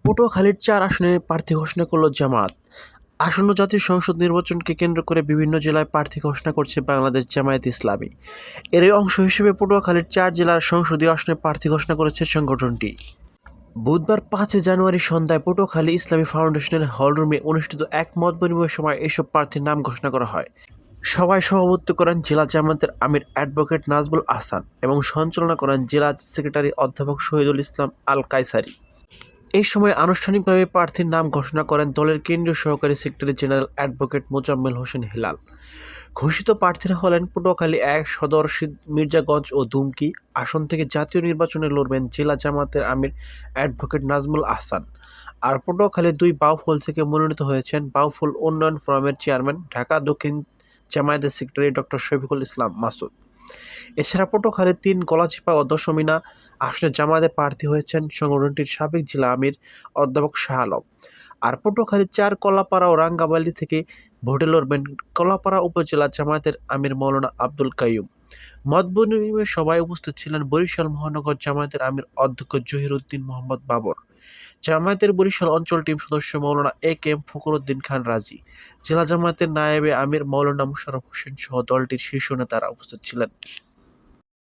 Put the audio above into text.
পটুয়াখালীর ৪ আসনে প্রার্থী ঘোষণা করল জামায়াত। আসন্ন জাতীয় সংসদ নির্বাচনকে কেন্দ্র করে বিভিন্ন জেলায় প্রার্থী ঘোষণা করছে বাংলাদেশ জামায়াতে ইসলামী। এরই অংশ হিসেবে পটুয়াখালীর ৪ জেলার সংসদীয় আসনে প্রার্থী ঘোষণা করেছে সংগঠনটি। বুধবার ৫ জানুয়ারি সন্ধ্যায় পটুয়াখালী ইসলামী ফাউন্ডেশনের হলরুমে অনুষ্ঠিত এক মত বিনিময় সময় এসব প্রার্থীর নাম ঘোষণা করা হয়। সভায় সভাপতিত্ব করেন জেলা জামায়াতের আমির অ্যাডভোকেট নাজবুল আহসান এবং সঞ্চালনা করেন জেলা সেক্রেটারি অধ্যাপক শহীদুল ইসলাম আল কায়সারি। এই সময় আনুষ্ঠানিকভাবে প্রার্থীর নাম ঘোষণা করেন দলের কেন্দ্রীয় সহকারী secretary general advocate Mozammel Hossain Helal. ঘোষিত প্রার্থীরা হলেন পটুয়াখালী ১ সদর মির্জাগঞ্জ ও দুমকি আসন থেকে জাতীয় নির্বাচনে লড়বেন জেলা জামায়াতের আমির অ্যাডভোকেট নাজমুল আহসান। আর পটুয়াখালী ২ বাউফল থেকে মনোনীত হয়েছেন বাউফল উন্নয়ন ফোরামের চেয়ারম্যান ঢাকা দক্ষিণ জামায়াতের সেক্রেটারি ডক্টর শফিকুল ইসলাম মাসুদ। এছাড়া পটুয়াখালীর ৩ গলাচিপা ও দশমিনা আসনে জামায়াতে প্রার্থী হয়েছেন সংগঠনটির সাবেক জেলা আমির অধ্যাপক শাহ আলম। আর পটুয়াখালীর ৪ কলাপাড়া ও রাঙ্গাবালী থেকে ভোটে লড়বেন কলাপাড়া উপজেলা জামায়াতের আমির মাওলানা আব্দুল কাইয়ুম। মত বিনিময় সভায় উপস্থিত ছিলেন বরিশাল মহানগর জামায়াতের আমির অধ্যক্ষ জহির উদ্দিন মোহাম্মদ বাবর, জামায়াতের বরিশাল অঞ্চল টিম সদস্য মাওলানা এ.কে.এম ফখরুদ্দীন খান রাজি, জেলা জামায়াতের নায়েবে আমির মাওলানা মোশাররফ হোসেন সহ দলটির শীর্ষ নেতারা উপস্থিত ছিলেন।